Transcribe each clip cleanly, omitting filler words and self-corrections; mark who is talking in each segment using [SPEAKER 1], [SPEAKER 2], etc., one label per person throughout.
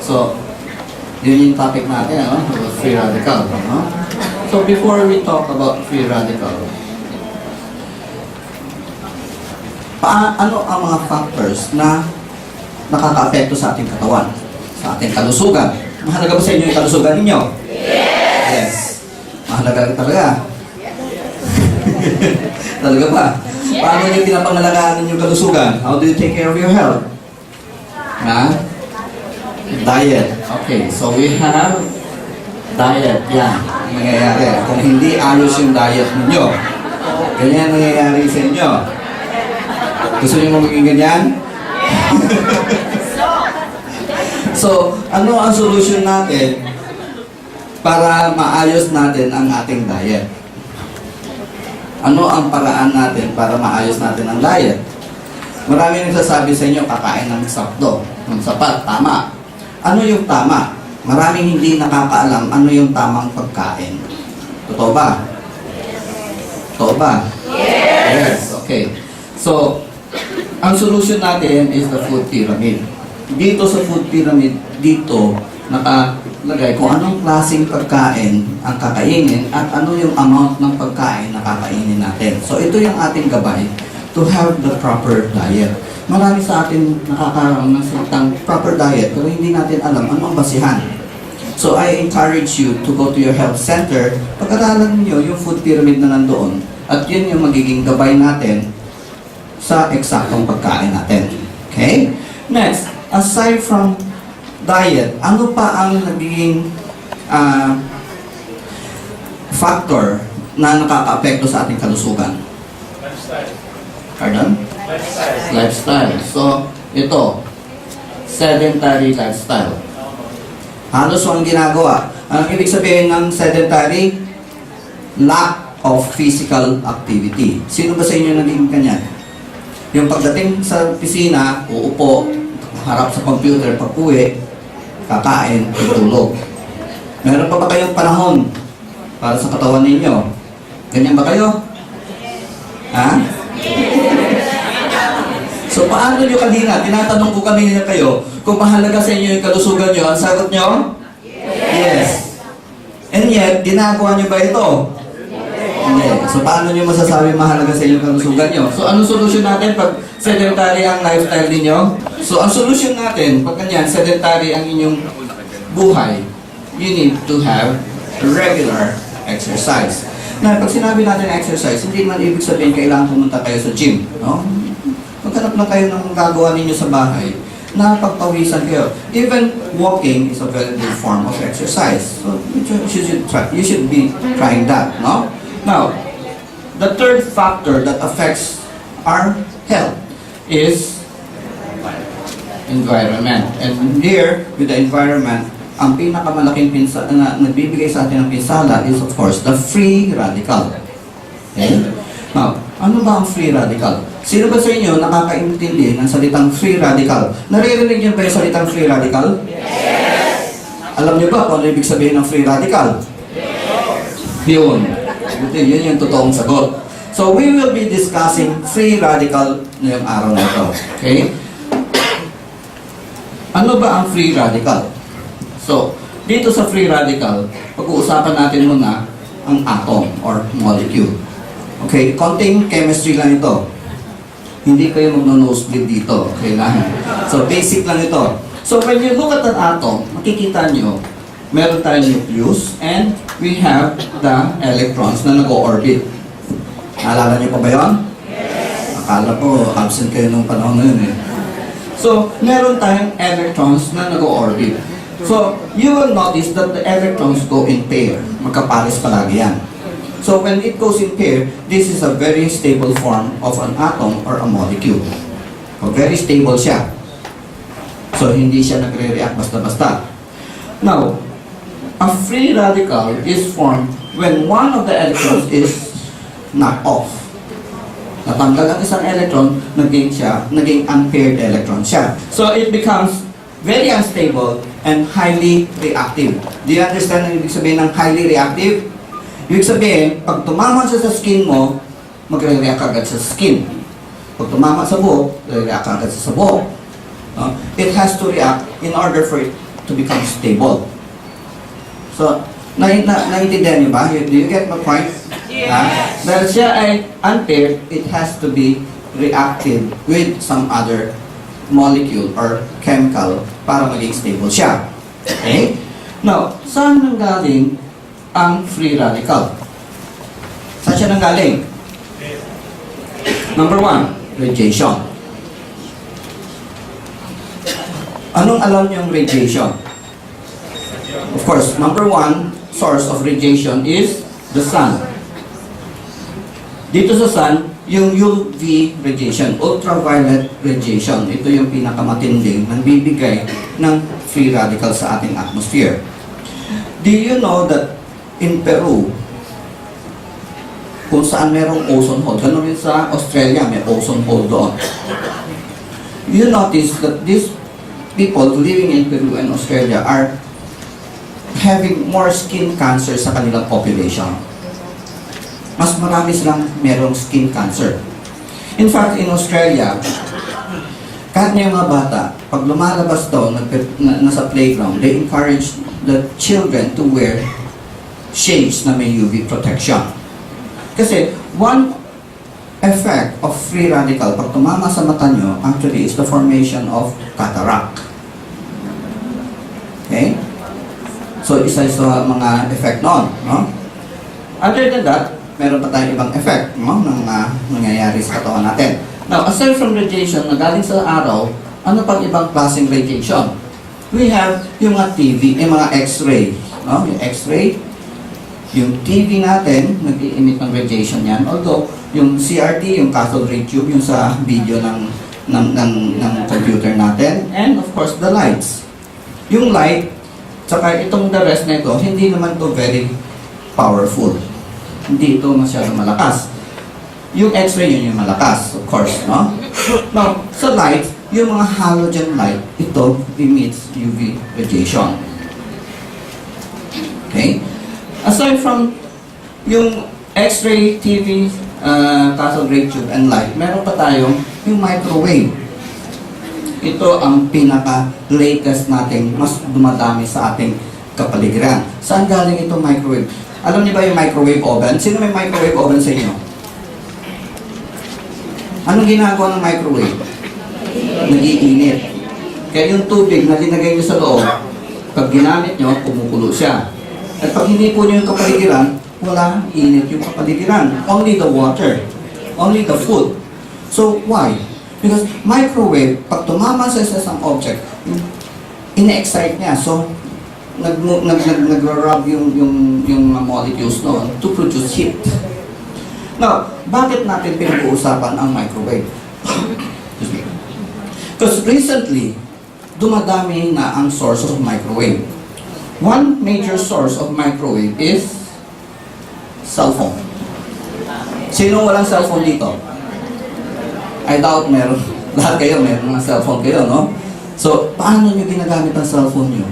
[SPEAKER 1] So, yun yung topic natin, ano? Free radical. No? So, before we talk about free radical, ano ang mga factors na nakaka-apekto sa ating katawan, sa ating kalusugan? Mahalaga ba sa inyo yung kalusugan ninyo? Yes. Mahalaga talaga. Talaga ba? Paano niyo pinapangalagaan yung kalusugan? How do you take care of your health? Ha? Diet. Okay, so we have diet. Yan. Nangyayari. Kung hindi ayos yung diet ninyo, ganyan nangyayari sa inyo. Gusto niyo magiging ganyan? So, ano ang solution natin para maayos natin ang ating diet? Ano ang paraan natin para maayos natin ang diet? Marami nagsasabi sa inyo, kakain ng sakto, ng sapat, tama. Ano yung tama? Maraming hindi nakakaalam ano yung tamang pagkain. Totoo ba? Totoo ba? Yes! Okay. So, ang solution natin is the food pyramid. Dito sa food pyramid, dito nakalagay kung anong klaseng pagkain ang kakainin at ano yung amount ng pagkain na kakainin natin. So ito yung ating gabay to have the proper diet. Marami sa atin nakakaroon ng salitang proper diet pero hindi natin alam ano ang basihan. So I encourage you to go to your health center, pag-aralan niyo yung food pyramid na nandoon at yun yung magiging gabay natin sa eksaktong pagkain natin. Okay? Next, aside from diet, ano pa ang naging factor na nakaka-apekto sa ating kalusugan?
[SPEAKER 2] Lifestyle.
[SPEAKER 1] Pardon?
[SPEAKER 2] Lifestyle.
[SPEAKER 1] Lifestyle. So, ito, sedentary lifestyle. Halos walang ginagawa. Ang ibig sabihin ng sedentary? Lack of physical activity. Sino ba sa inyo naging kanyan? Yung pagdating sa pisina, uupo, harap sa computer, pag-uwi, kakain, tutulog. Meron pa ba kayong panahon para sa katawan ninyo? Ganyan ba kayo? Ha? So, paano nyo kanina? Tinatanong ko kanina kayo, kung mahalaga sa inyo yung kalusugan nyo, ang sagot nyo? Yes. And yet, ginagawa nyo ba ito? Hindi. So, paano nyo masasabi mahalaga sa inyo yung kalusugan nyo? So, anong solusyon natin pag sedentary ang lifestyle ninyo? So, ang solusyon natin, pag kanyan, sedentary ang inyong buhay, you need to have regular exercise. Na pag sinabi natin exercise, hindi man ibig sabihin kailangan pumunta kayo sa gym. No? Maghanap lang kayo ng gagawa ninyo sa bahay na pagpawisan kayo. Even walking is a very good form of exercise. So, you should be trying that. No? Now, the third factor that affects our health is environment. And here, with the environment, ang pinakamalaking na nagbibigay sa atin ng pinsala is of course the free radical. Okay? Now, ano ba ang free radical? Sino ba sa inyo nakakaintindi ng salitang free radical? Naririnig niyo ba yung salitang free radical? Yes! Alam niyo ba kung ano ibig sabihin ng free radical? Yes! Yun. Yun yung totoong sagot. So, we will be discussing free radical ngayong araw na ito. Okay? Ano ba ang free radical? So, dito sa free radical, pag-uusapan natin muna ang atom or molecule. Okay? Konting chemistry lang ito. Hindi kayo magno-nosebleed dito. Okay lang? So, basic lang ito. So, when you look at an atom, makikita nyo, meron tayong nucleus and we have the electrons na nag-orbit. Naalala niyo pa ba yun? Yes! Akala ko, absent kayo nung panahon na yun eh. So, meron tayong electrons na nag-orbit. So, you will notice that the electrons go in pair. Magkapares palagi yan. So, when it goes in pair, this is a very stable form of an atom or a molecule. So, very stable siya. So, hindi siya nagre-react basta-basta. Now, a free radical is formed when one of the electrons is knocked off. Natanggal ang isang electron, naging unpaired electron siya. So it becomes very unstable and highly reactive. Do you understand ang ibig sabihin ng highly reactive? Ibig sabihin, pag tumama siya sa skin mo, magre-react agad sa skin. Pag tumama sa buhok, magre-react agad sa buhok. It has to react in order for it to become stable. So, naiintindihan niyo ba? Do you get my point? Yes. Dahil siya ay unpaired, it has to be reactive with some other molecule or chemical para maging stable siya. Okay? Now, saan nanggaling ang free radical? Saan siya nanggaling? Number 1, radiation. Anong alam niyo ang radiation? Of course, number 1 source of radiation is the sun. Dito sa sun, yung UV radiation, ultraviolet radiation, ito yung pinakamatinding nagbibigay ng free radical sa ating atmosphere. Do you know that in Peru, kung saan merong ozone hole, ganun rin sa Australia, may ozone hole doon. You notice that these people living in Peru and Australia are having more skin cancer sa kanilang population. Mas marami silang merong skin cancer. In fact, in Australia, kahit na yung mga bata, pag lumalabas daw nasa playground, they encourage the children to wear shades na may UV protection. Kasi one effect of free radical, pag tumama sa mata nyo, actually is the formation of cataract. Okay? So, isa sa mga effect noon. No? Other than that, meron pa tayong ibang effect no, ng mga nangyayari sa katawan natin. Now, aside from radiation na galing sa araw, ano pang ibang klaseng radiation? We have yung mga TV, yung mga X-ray. No? Yung X-ray, yung TV natin, nag-i-emit ng radiation yan. Although, yung CRT, yung cathode ray tube, yung sa video ng computer natin. And of course, the lights. Yung light, tsaka itong the rest na ito, hindi naman to very powerful. Hindi ito masyado malakas. Yung X-ray, yun yung malakas, of course, no? Now, sa light, yung mga halogen light, ito emits UV radiation. Okay? Aside from yung X-ray, TV, cathode ray tube, and light, meron pa tayong yung microwave. Ito ang pinaka-latest nating mas dumadami sa ating kapaligiran. Saan galing itong microwave? Alam niyo ba yung microwave oven? Sino may microwave oven sa inyo? Anong ginagawa ng microwave? Nag-iinit. Kaya yung tubig na linagay niyo sa loob, pag ginamit niyo, kumukulo siya. At pag hindi po niyo yung kapaligiran, wala init yung kapaligiran. Only the water. Only the food. So, why? Because microwave, pag tumama sa isang object, ine-excite niya. So, nag-rub yung molecules noon to produce heat. Now, bakit natin pinag-uusapan ang microwave? Because recently, dumadami na ang source of microwave. One major source of microwave is cellphone. Sino walang cellphone dito? I doubt meron. Lahat kayo, meron mga cellphone kayo, no? So, paano nyo ginagamit ang cellphone nyo?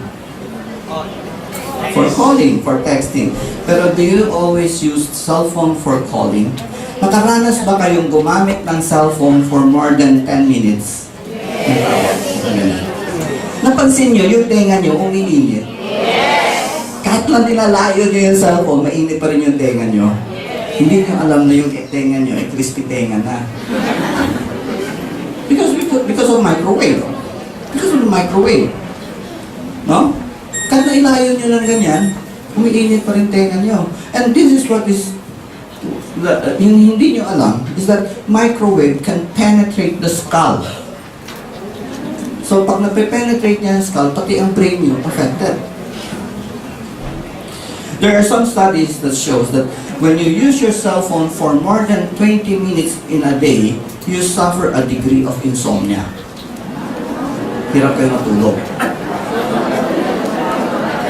[SPEAKER 1] For calling, for texting. Pero do you always use cellphone for calling? Nakaranas ba kayong gumamit ng cellphone for more than 10 minutes? Yes. Napansin nyo, yung tenga nyo umiinit? Kahit lang nilalayo nyo yung cellphone, mainit pa rin yung tenga nyo. Hindi nyo alam na yung tenga nyo ay crispy tenga na. Because of microwave. Because of the microwave. No? Kahit na ilayo nyo ng ganyan, umiinit pa rin tenga nyo. And this is what is, yung hindi nyo alam, is that microwave can penetrate the skull. So pag nape-penetrate niya ang skull, pati ang brain nyo affected. There are some studies that shows that when you use your cell phone for more than 20 minutes in a day, you suffer a degree of insomnia. Hirap kayo matulog.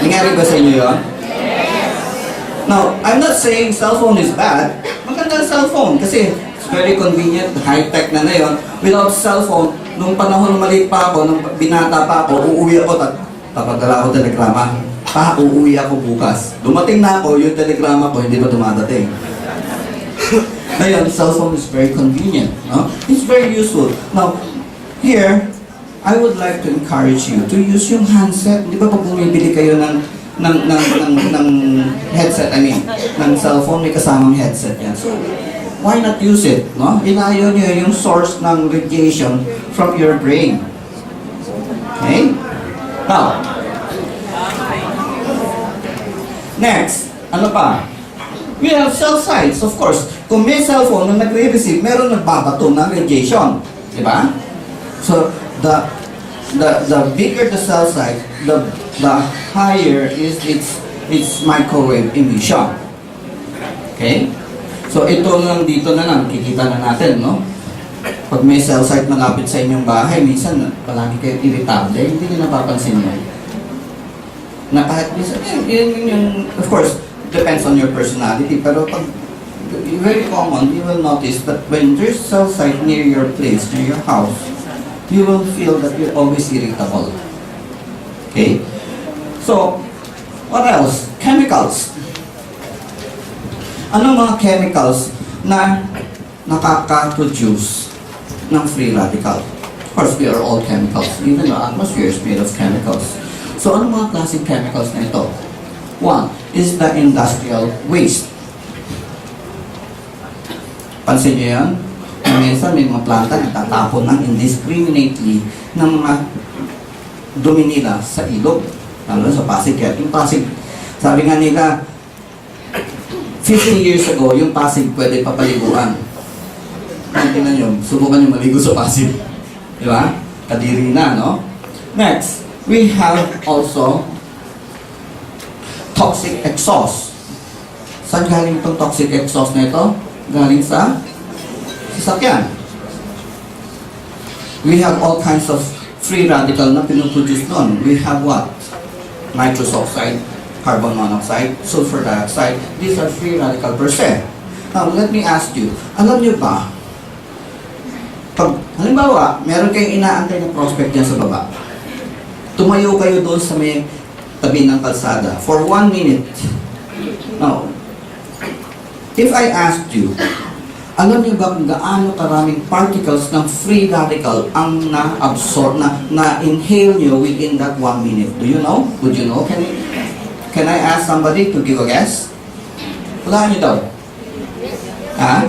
[SPEAKER 1] Nangyari ba sa inyo yun? Yes! Now, I'm not saying cell phone is bad. Maganda ang cell phone kasi it's very convenient, high-tech na yun. Without cell phone, nung panahon maliit pa ako, nung binata pa ako, uuwi ako, tapadala ako telegrama. Uuwi ako bukas. Dumating na ako, yung telegrama ko, hindi pa dumadating. Ngayon, cell phone is very convenient. No? It's very useful. Now, here, I would like to encourage you to use yung handset. Di ba pag bumibili kayo ng headset, I mean, ng cellphone, may kasamang headset yan. So, why not use it? No? Ilayo nyo yung source ng radiation from your brain. Okay? Now, next, ano pa? We have cell sites, of course. Kung may cellphone na nagre-receive, meron nagbabato ng radiation. Di ba? So, the bigger the cell site, the higher is its microwave emission. Okay? So, ito lang dito na lang, kikita na natin, no? Pag may cell site malapit sa inyong bahay, minsan palagi kayo irritable, hindi nyo napapansin yun. Na kahit minsan, yun, of course, depends on your personality, pero pag very common, you will notice that when there's cell site near your place, near your house, you will feel that you're always irritable. Okay? So, what else? Chemicals. Anong mga chemicals na nakaka-produce ng free radical? Of course, we are all chemicals. Even the atmosphere is made of chemicals. So, anong mga klaseng chemicals na ito? One is the industrial waste. Pansin niyo yan? Minsan may mga planta nagtatapon ng indiscriminately ng mga dumi nila sa ilog. Lalo sa Pasig. Kaya yung Pasig, sabi nga nila, 15 years ago, yung Pasig pwede papaliguan. Tingnan nyo, subukan nyo maligo sa Pasig. Di ba? Kadiri na, no? Next, we have also toxic exhaust. Saan galing itong toxic exhaust na ito? Galing sa sasakyan. We have all kinds of free radical na pinuproduce doon. We have what? Nitrous oxide, carbon monoxide, sulfur dioxide. These are free radical per se. Now, let me ask you, alam niyo ba, pag, halimbawa, meron kayong inaantay na prospect dyan sa baba, tumayo kayo doon sa may tabi ng kalsada for 1 minute. Now, if I asked you, alam niyo ba kung gaano karaming particles ng free radical ang na-absorb, na-inhale niyo within that 1 minute? Do you know? Would you know? Can I ask somebody to give a guess? Wala niyo daw. Ha?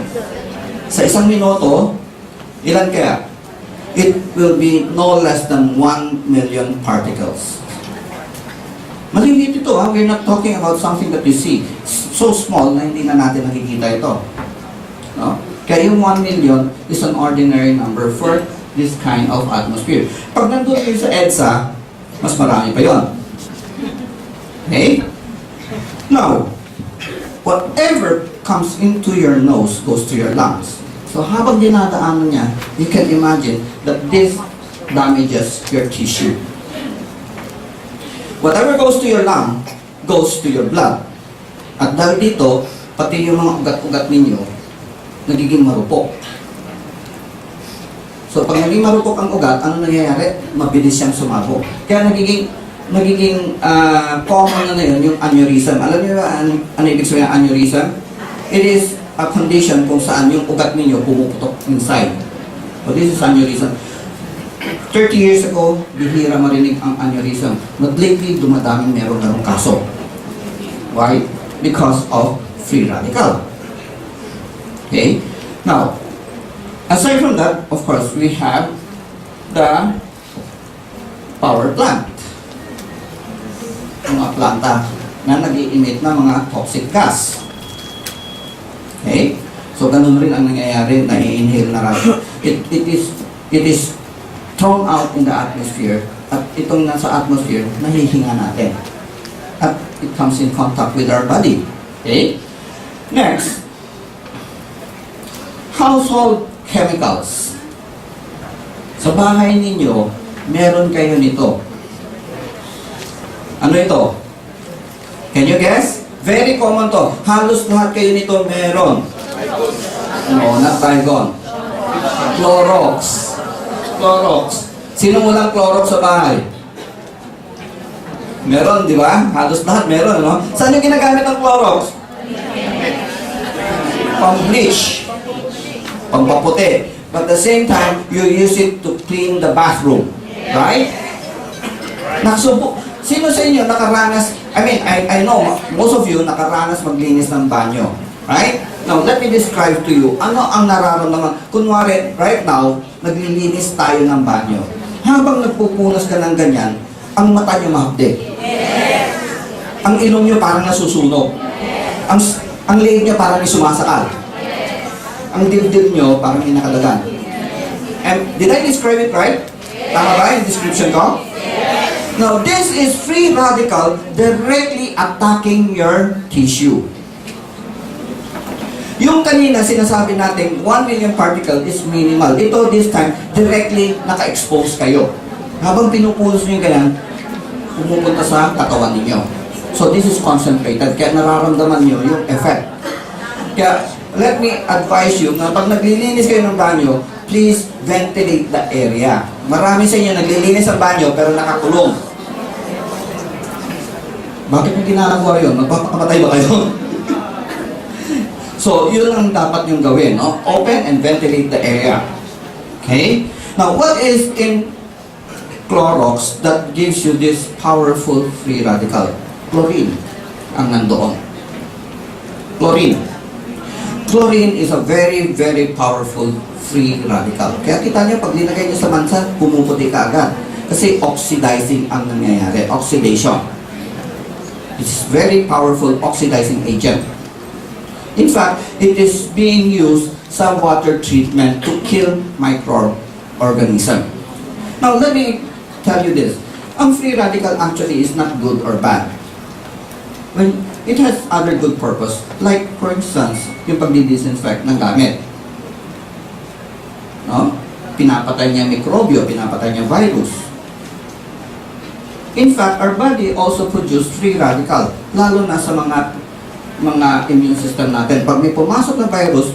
[SPEAKER 1] Sa isang minuto, ilan kaya? It will be no less than 1 million particles. Maliliit ito, ha? We're not talking about something that you see. So small na hindi na natin nakikita ito. No? Kaya yung 1 million is an ordinary number for this kind of atmosphere. Pag nandun kayo sa EDSA, mas marami pa yon. Okay? Now, whatever comes into your nose goes to your lungs. So habang dinadaanan niya, you can imagine that this damages your tissue. Whatever goes to your lung, goes to your blood. At dahil dito, pati yung mga ugat-ugat ninyo, nagiging marupok. So pag naging marupok ang ugat, ano nangyayari? Mabilis siyang sumabog. Kaya nagiging common na yun, yung aneurysm. Alam niyo ba ano ibig sabihin ng aneurysm? It is a condition kung saan yung ugat ninyo pumuputok inside. So this is aneurysm. 30 years ago, bihira marinig ang aneurysm. But lately, dumadaming meron kaso. Why? Because of free radical. Okay? Now, aside from that, of course, we have the power plant. Mga planta na nag-i-emit ng mga toxic gas. Okay? So, ganun rin ang nangyayari, na-inhale na radyo. It is thrown out in the atmosphere, at itong nasa atmosphere, nahihinga natin. At it comes in contact with our body. Okay? Next, household chemicals. Sa bahay ninyo, meron kayo nito. Ano ito? Can you guess? Very common to. Halos lahat kayo nito meron. No, not Baygon. Clorox. Clorox. Sino walang Clorox sa bahay? Meron, di ba? Halos lahat meron, no? Saan yung ginagamit ng Clorox? Pang-bleach. Pang-paputi. But at the same time, you use it to clean the bathroom. Right? Nakasubo. Sino sa inyo nakaranas, I know, most of you nakaranas maglinis ng banyo. Right? Now, let me describe to you, ano ang nararamdaman. Kunwari, right now, naglilinis tayo ng banyo. Habang nagpupunas ka ng ganyan, ang mata nyo mahapde. Ang ilong nyo parang nasusunog. Ang leeg nyo parang may sumasakal. Ang dibdib nyo parang may nakalagan. And did I describe it right? Tama ba yung description ko? Now, this is free radical directly attacking your tissue. Yung kanina sinasabi natin 1 million particle is minimal. Ito this time, directly naka-expose kayo. Habang pinupulos nyo yung ganyan, pumupunta sa katawan ninyo. So this is concentrated, kaya nararamdaman nyo yung effect. Kaya let me advise you na pag naglilinis kayo ng banyo, please ventilate the area. Marami sa inyo naglilinis ng banyo pero nakakulong. Bakit yung ginagawa yun? Magpapakamatay ba kayo? So yun ang dapat yung gawin. No? Open and ventilate the area. Okay? Now what is in Clorox that gives you this powerful free radical? Chlorine ang nandoon. Chlorine. Chlorine is a very, very powerful free radical. Kaya kita nyo, pag linagay nyo sa mansa, pumuputi ka agad. Kasi oxidizing ang nangyayari. Oxidation. It's very powerful oxidizing agent. In fact, it is being used sa water treatment to kill microorganism. Now, let me tell you this. Ang free radical actually is not good or bad. When it has other good purpose, like for instance, yung pagdi-disinfect ng gamit. No? Pinapatay niya mikrobyo, pinapatay niya virus. In fact, our body also produce free radical, lalo na sa mga immune system natin. Pag may pumasok na virus,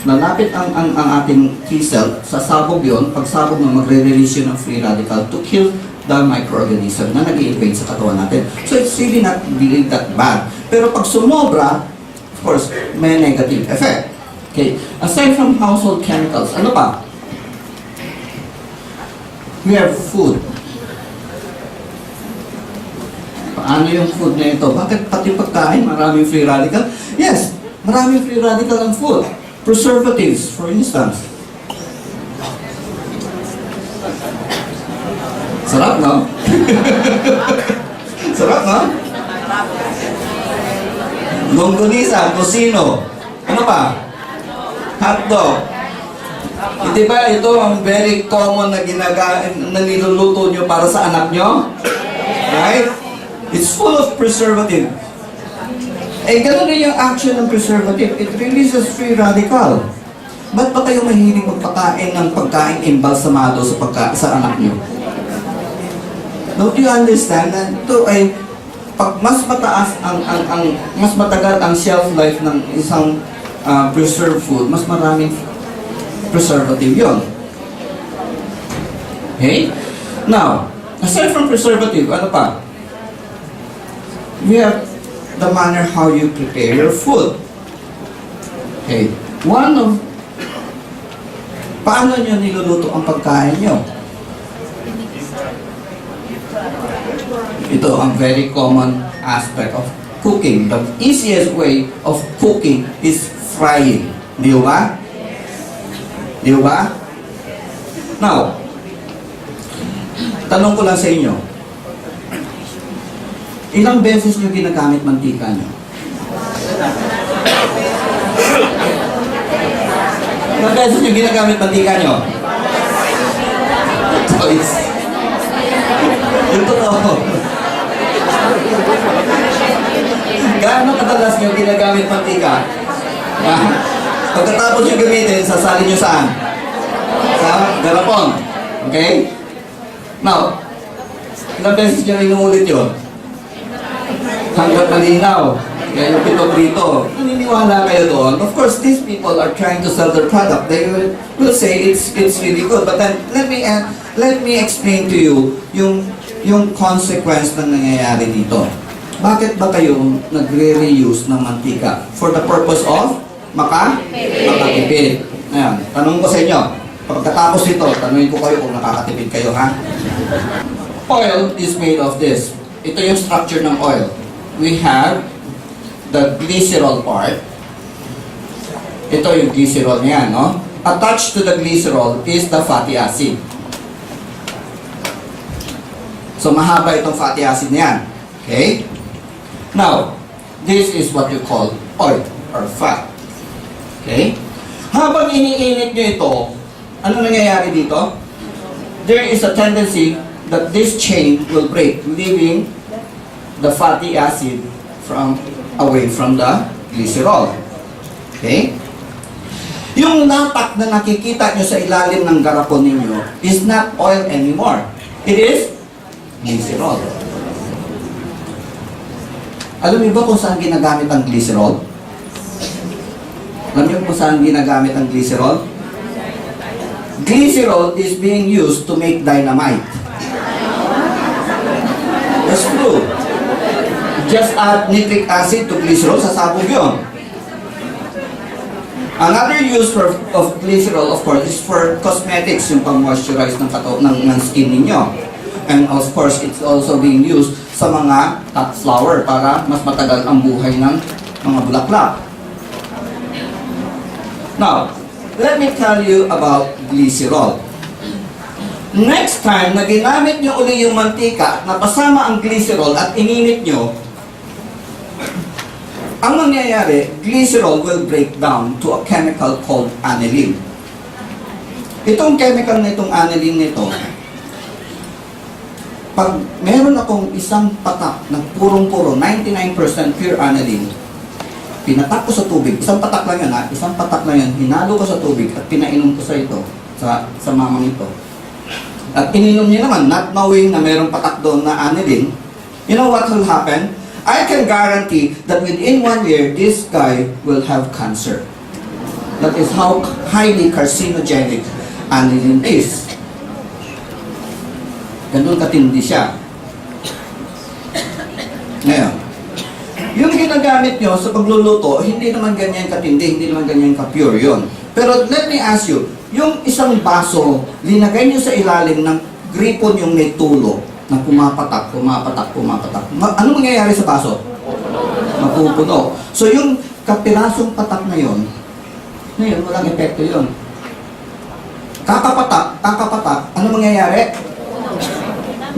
[SPEAKER 1] lalapit ang ating T-cell, sasabog yun, pagsabog mo, magre-release yun ng free radical to kill the microorganism na nag-invade sa katawan natin. So it's really not really that bad. Pero pag sumobra, of course, may negative effect. Okay. Aside from household chemicals, ano pa? We have food. Paano yung food na ito? Bakit pati pagkain maraming free radical? Yes, maraming free radical ang food. Preservatives, for instance. Sarap, no? Sarap, no? Longganisa, tocino. Ano pa? Hotdog. Hindi ba ito ang very common na niluluto nyo para sa anak nyo? Right? It's full of preservative. Eh, ganun rin yung action ng preservative. It releases free radical. Ba't ba kayo mahilig magpakain ng pagkain embalsamado sa anak nyo? Don't you understand that ito ay pag mas mataas mas matagal ang shelf life ng isang preserved food, mas maraming preservative yon. Okay? Now, aside from preservative, ano pa? We have the manner how you prepare your food. Okay. Paano nyo niluluto ang pagkain nyo? Ito ang very common aspect of cooking. The easiest way of cooking is frying. Di ba? Di ba? Now, tanong ko lang sa inyo. Ilang beses nyo ginagamit mantika nyo? Ilang beses nyo ginagamit mantika nyo? Twice. Yung totoo. Gaano kadalas nyo ginagamit mantika? Pagkatapos nyo gamitin, sasalin nyo saan? Sa garapon. Okay? Now, ilang beses nyo inuulit yun? Hanggang malinaw. Kaya yung pito-prito. Naniniwala kayo doon. Of course, these people are trying to sell their product. They will say it's really good. But then, let me explain to you yung consequence na nangyayari dito. Bakit ba kayo nagre-reuse ng mantika? For the purpose of makatipid. Ayan, tanong ko sa inyo. Pagkatapos nito, tanungin ko kayo kung nakakatipid kayo, ha? Oil is made of this. Ito yung structure ng oil. We have the glycerol part. Ito yung glycerol niya, no? Attached to the glycerol is the fatty acid. So, mahaba itong fatty acid niyan. Okay? Now, this is what you call oil or fat. Okay? Habang iniinit nyo ito, ano nangyayari dito? There is a tendency that this chain will break, leaving the fatty acid away from the glycerol. Okay? Yung latak na nakikita nyo sa ilalim ng garapon ninyo is not oil anymore. It is glycerol. Alam niyo ba kung saan ginagamit ang glycerol? Alam niyo kung saan ginagamit ang glycerol? Glycerol is being used to make dynamite. That's true. Just add nitric acid to glycerol, sasabog yun. Another use of glycerol, of course, is for cosmetics, yung pang-moisturize ng skin ninyo. And of course, it's also being used sa mga cut flower para mas matagal ang buhay ng mga bulaklak. Now, let me tell you about glycerol. Next time na ginamit nyo uli yung mantika at napasama ang glycerol at ininit nyo, ang mangyayari, glycerol will break down to a chemical called aniline. Itong chemical na itong aniline nito, pag meron akong isang patak na purong-puro, 99% pure aniline, pinatak ko sa tubig, isang patak lang yan ha, isang patak lang yan, hinalo ko sa tubig at pinainom ko sa ito, sa mamang ito. At ininom niya naman, not knowing na merong patak doon na aniline, you know what will happen? I can guarantee that within 1 year, this guy will have cancer. That is how highly carcinogenic aniline is. Ganun katindi siya. Ngayon, yung ginagamit nyo sa pagluluto, hindi naman ganyan katindi, hindi naman ganyan ka-pure yun. Pero let me ask you, yung isang baso, linagay nyo sa ilalim ng gripon yung may tulo, na pumapatak. Ano mangyayari sa baso? Mapupuno. So yung kapirasong patak na yun, ngayon walang epekto yun. Kakapatak, ano mangyayari?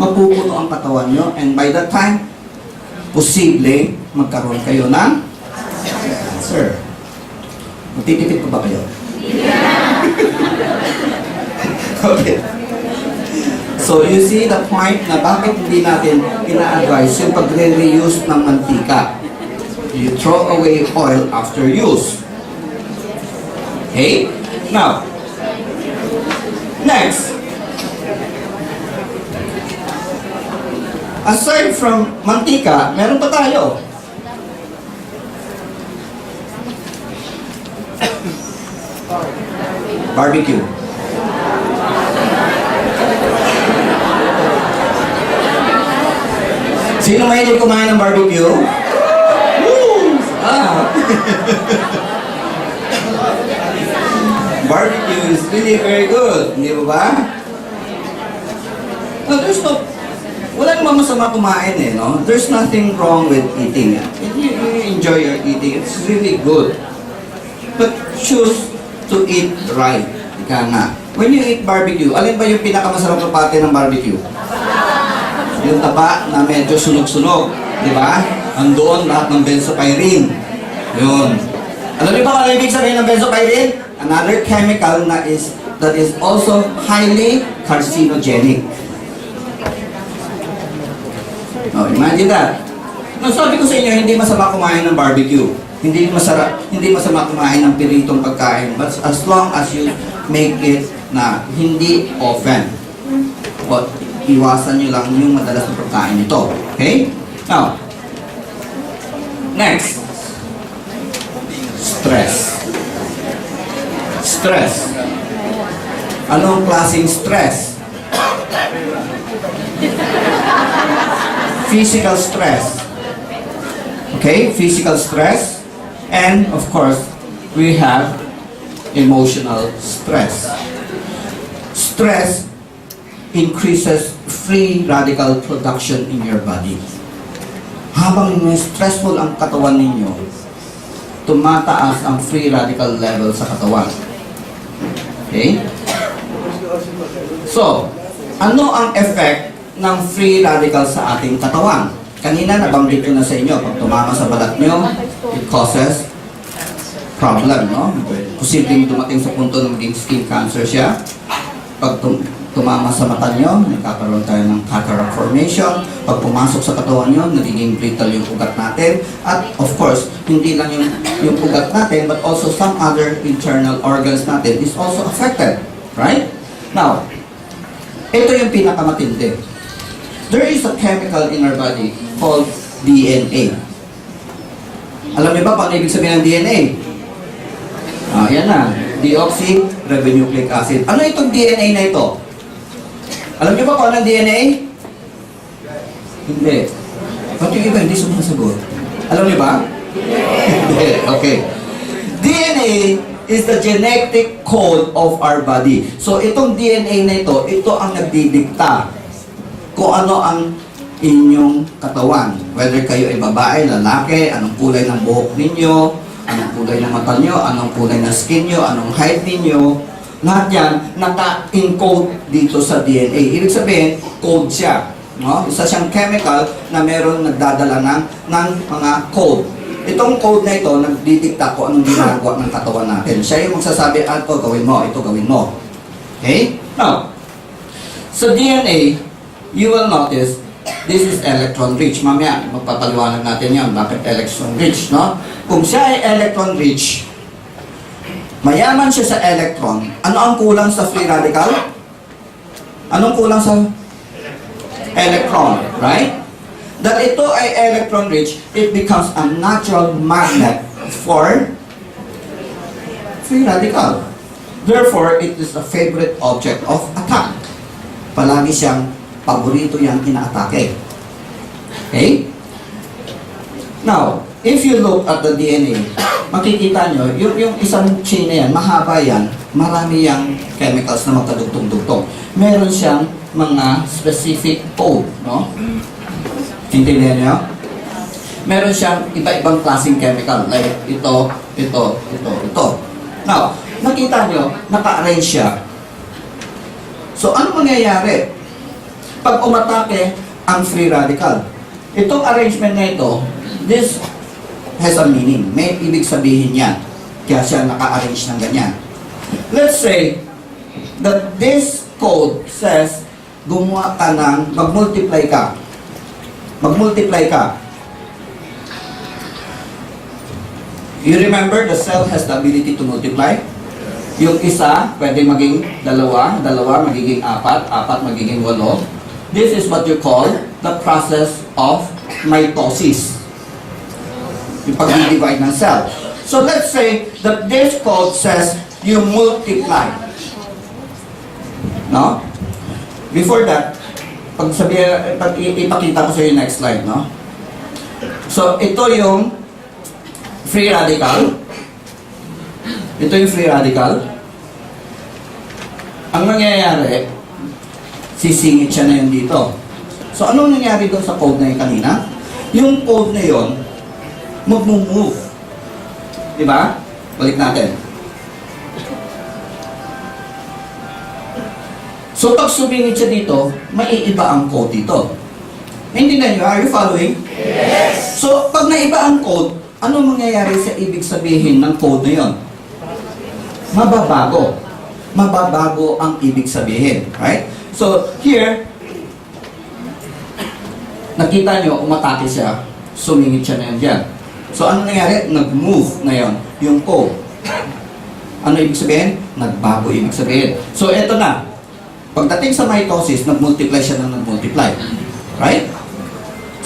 [SPEAKER 1] Mapupuno ang katawan nyo, and by that time, posible magkaroon kayo ng cancer. Matitipid pa ba kayo? Okay. So, you see the point na bakit hindi natin ina-advise yung pagre-reuse ng mantika. You throw away oil after use. Okay? Now, next. Aside from mantika, meron pa tayo. Barbecue. Sino mahilig kumain ng barbecue? Woo! Ah! Barbecue is really very good, hindi ba? No, wala namang masama kumain eh, no? There's nothing wrong with eating. If you enjoy your eating, it's really good. But choose to eat right. Ika nga. When you eat barbecue, alin ba yung pinakamasarap na parte ng barbecue? Yung taba na medyo sunog-sunog, di ba? Andoon lahat ng benzopyrene. Yun. Alam niyo ba kung ano ibig sabihin ng benzopyrene? Another chemical that is also highly carcinogenic. Oh, imagine that. Sabi ko sa inyo, hindi masama kumain ng barbecue. Hindi masama kumain ng piritong pagkain. But as long as you make it na hindi often. But iwasan nyo lang yung madalas na pagkain nito. Okay? Now, next. Stress. Stress. Anong klaseng stress? Physical stress. Okay? Physical stress. And, of course, we have emotional stress. stress increases free radical production in your body. Habang stressful ang katawan ninyo, tumataas ang free radical level sa katawan. Okay? So, ano ang effect ng free radical sa ating katawan? Kanina nabanggit ko na sa inyo, pag tumama sa balat nyo, it causes problem, no? Posibleng dumating sa punto na maging skin cancer siya. Pag tumama sa mata nyo, nagkakaroon tayo ng cataract formation. Pag pumasok sa katawan nyo, nagiging brittle yung ugat natin. At of course, hindi lang yung ugat natin, but also some other internal organs natin is also affected. Right? Now, ito yung pinakamatindi. There is a chemical in our body called DNA. Alam niyo ba paano ibig sabihin ng DNA? Yan na. Deoxyribonucleic acid. Ano itong DNA na ito? Alam niyo ba kung anong DNA? Hindi. Ba't yung iba hindi sumasagot? Alam niyo ba? Hindi. Okay. DNA is the genetic code of our body. So itong DNA na ito ang nagdidikta kung ano ang inyong katawan. Whether kayo ay babae, lalaki, anong kulay ng buhok ninyo, anong kulay ng mata nyo, anong kulay ng skin nyo, anong height ninyo, lahat yan naka-encode dito sa DNA. Ibig sabihin, code siya. No? Isa siyang chemical na meron nagdadala ng mga code. Itong code na ito, nagdidikta kung anong ginagawa ng katawan natin. Siya yung magsasabi, ito gawin mo, ito gawin mo. Okay? Now, sa DNA, you will notice, this is electron-rich. Mamaya, magpapaliwanag natin yan, bakit electron-rich, no? Kung siya ay electron-rich, mayaman siya sa electron, ano ang kulang sa free radical? Anong kulang sa electron, right? Dahil ito ay electron-rich, it becomes a natural magnet for free radical. Therefore, it is a favorite object of attack. Palagi siyang paborito niyang inaatake. Okay? Now, if you look at the DNA, makikita nyo, yung isang chain na yan, mahaba yan, marami yung chemicals na magkadugtong-dugtong. Meron siyang mga specific code, no? Intindihan nyo? Meron siyang iba-ibang klaseng chemical, like ito. Now, nakita nyo, naka-arrange siya. So, ano mangyayari? Pag umatake ang free radical, itong arrangement na ito, this has a meaning. May ibig sabihin yan. Kaya siya naka-arrange ng ganyan. Let's say that this code says, gumawa ka ng, mag-multiply ka. Mag-multiply ka. You remember the cell has the ability to multiply? Yung isa, pwede maging dalawa magiging apat magiging 8. This is what you call the process of mitosis. Yung pag-divide ng cell. So let's say that this code says you multiply. No? Before that, ipakita ko sa yung next slide, no? So ito yung free radical. Ito yung free radical. Ang mangyayari, sisingit siya na yun dito. So, ano nangyari doon sa code na yun kanina? Yung code na yun, mag-move. Diba? Balik natin. So, pag sumingit siya dito, maiiba ang code dito. Hindi na nyo, are you following? Yes! So, pag naiba ang code, ano mangyayari sa ibig sabihin ng code na yun? Mababago. Mababago ang ibig sabihin. Right? So, here, nakita nyo, umatake siya, sumingit siya na yun dyan. So, ano nangyari? Nag-move na yun, yung code. Ano ibig sabihin? Nagbago ibig sabihin. So, eto na. Pagdating sa mitosis, nag-multiply siya ng nag-multiply. Right?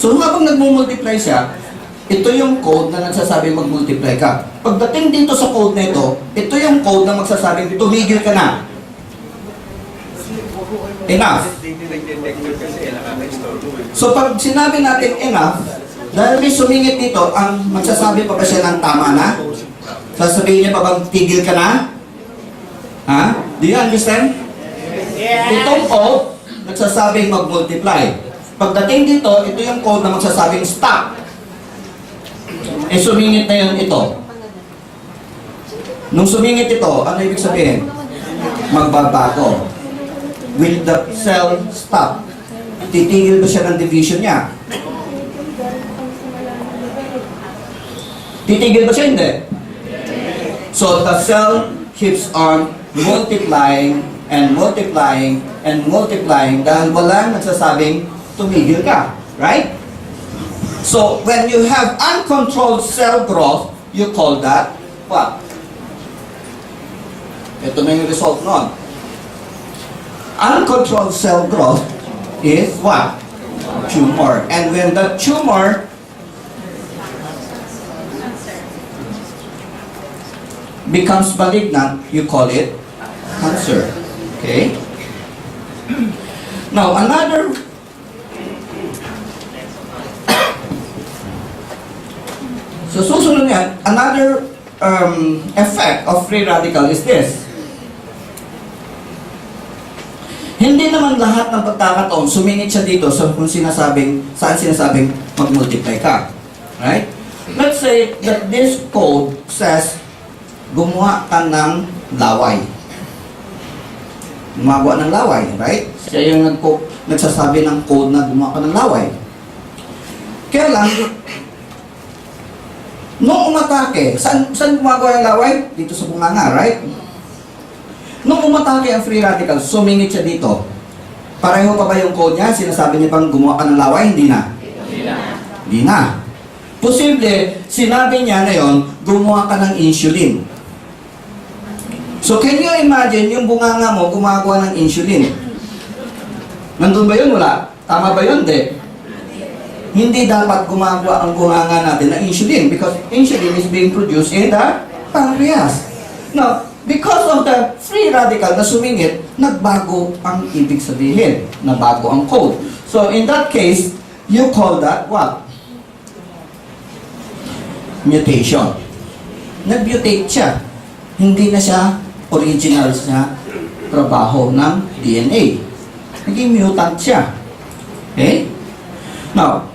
[SPEAKER 1] So, habang nag-multiply siya, ito yung code na nagsasabing mag-multiply ka. Pagdating dito sa code na ito yung code na magsasabing, tumigil ka na. Enough. So pag sinabi natin enough, dahil may sumingit dito, ang magsasabi pa ba siya ng tama na? Sasabihin niya pa bang tigil ka na? Ha? Do you understand? Itong code, nagsasabing mag-multiply. Pagdating dito, ito yung code na magsasabing stop. Eh, sumingit na yun ito. Nung sumingit ito, ano ibig sabihin? Magbabago. Will the cell stop? Titigil ba siya ng division niya? Titigil ba siya? Hindi. So, the cell keeps on multiplying and multiplying and multiplying dahil walang nagsasabing tumigil ka. Right? So, when you have uncontrolled cell growth, you call that what? Ito na yung result nun. Uncontrolled cell growth is what? Tumor. And when the tumor becomes malignant, you call it cancer. Okay? Now, another so susunod yan, another effect of free radical is this. Hindi naman lahat ng pagkakataon sumingit siya dito sa kung saan sinasabing mag-multiply ka. Right? Let's say that this code says gumawa ka ng laway. Gumagawa ng laway, right? Siya yung nagsasabi ng code na gumawa ka ng laway. Kaya lang, nung umatake, saan gumagawa ng laway? Dito sa bunganga, right? Nung umatake ang free radical, sumingit siya dito. Pareho pa ba yung code niya? Sinasabi niya bang gumawa ka ng laway? Hindi na. Hindi na. Posible, sinabi niya na yon, gumawa ka ng insulin. So can you imagine yung bunganga mo gumagawa ng insulin? Nandun ba yun? Wala. Tama ba yun? Hindi. Hindi dapat gumagawa ang bunganga natin ng insulin because insulin is being produced in the pancreas. Now, because of the free radical na sumingit, nagbago ang ibig sabihin. Nabago ang code. So in that case, you call that what? Mutation. Nag-mutate siya. Hindi na siya original sa trabaho ng DNA. Naging mutant siya. Okay? Now,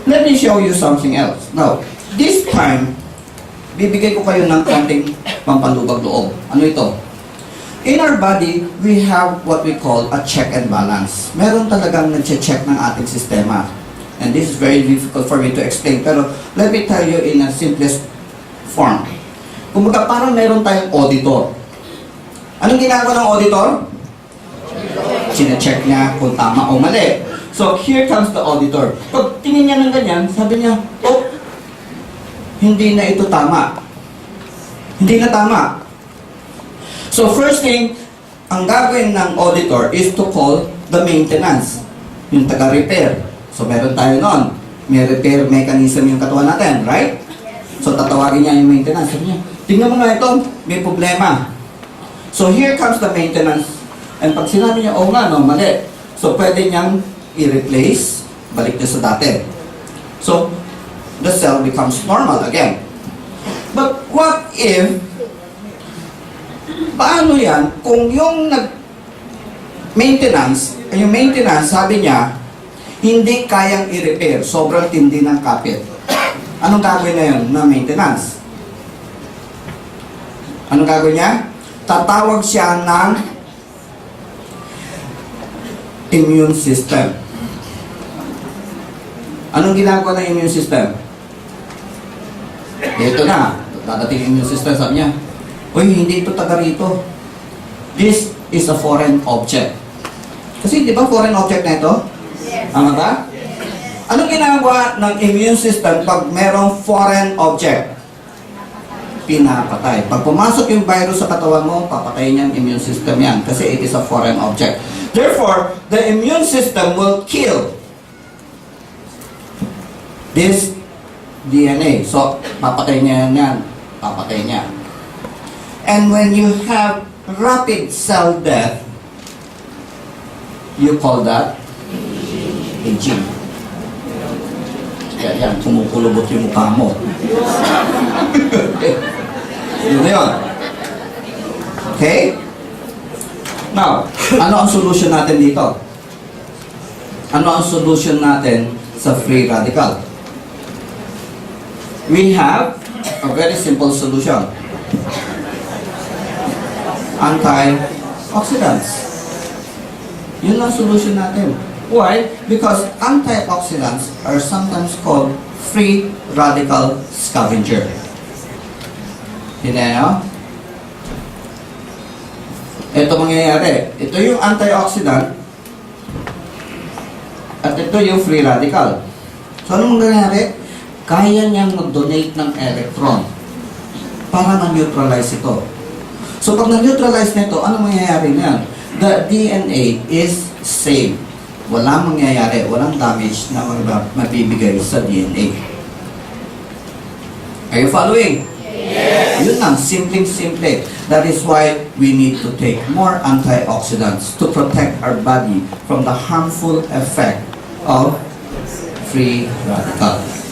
[SPEAKER 1] let me show you something else. Now, this time, bibigay ko kayo ng konting pampalubag loob. Ano ito? In our body, we have what we call a check and balance. Meron talagang nag-check ng ating sistema. And this is very difficult for me to explain. Pero let me tell you in a simplest form. Kumbaga parang meron tayong auditor. Anong ginagawa ng auditor? Sine-check niya kung tama o mali. So here comes the auditor. Pag tingin niya ng ganyan, sabi niya, oh, hindi na ito tama. Hindi na tama. So first thing, ang gagawin ng auditor is to call the maintenance. Yung taga-repair. So meron tayo nun. May repair mechanism yung katawan natin, right? So tatawagin niya yung maintenance. Sabi niya, tingnan mo na ito, may problema. So here comes the maintenance. And pag sinabi niya, oh nga, no, mali. So pwede niyang i-replace, balik niya sa dati. So the cell becomes normal again. But what if, paano yan, kung yung maintenance, sabi niya, hindi kayang i-repair, sobrang tindi ng kapit. Anong gagawin na yun na maintenance? Anong gagawin niya? Tatawag siya ng immune system. Anong ginagawa ng immune system? Ito na, dadating immune system, sabi niya, uy, hindi ito taga rito. This is a foreign object. Kasi di ba foreign object na ito? Tama ba? Anong ginagawa ng immune system pag merong foreign object? Pinapatay. Pag pumasok yung virus sa katawan mo, papatayin niya ang immune system yan kasi it is a foreign object. Therefore, the immune system will kill this DNA. So, papatay niya yan. Papatay niya. And when you have rapid cell death, you call that aging. Kaya yan, kumukulubot yung mukha mo. Yun na yun. Okay? Now, ano ang solution natin dito? Ano ang solution natin sa free radical? We have a very simple solution. Antioxidants. Yun ang solution natin. Why? Because antioxidants are sometimes called free radical scavenger. Hindi nyo? Ito mangyayari. Ito yung antioxidant at ito yung free radical. So, anong mangyayari? Kaya niyang mag-donate ng electron para ma-neutralize ito. So, pag na-neutralize na ito, ano mangyayari na yan? The DNA is safe. Walang mangyayari, walang damage na mabibigay sa DNA. Are you following? Yes. Yun lang, simpleng-simple. That is why we need to take more antioxidants to protect our body from the harmful effect of free radicals.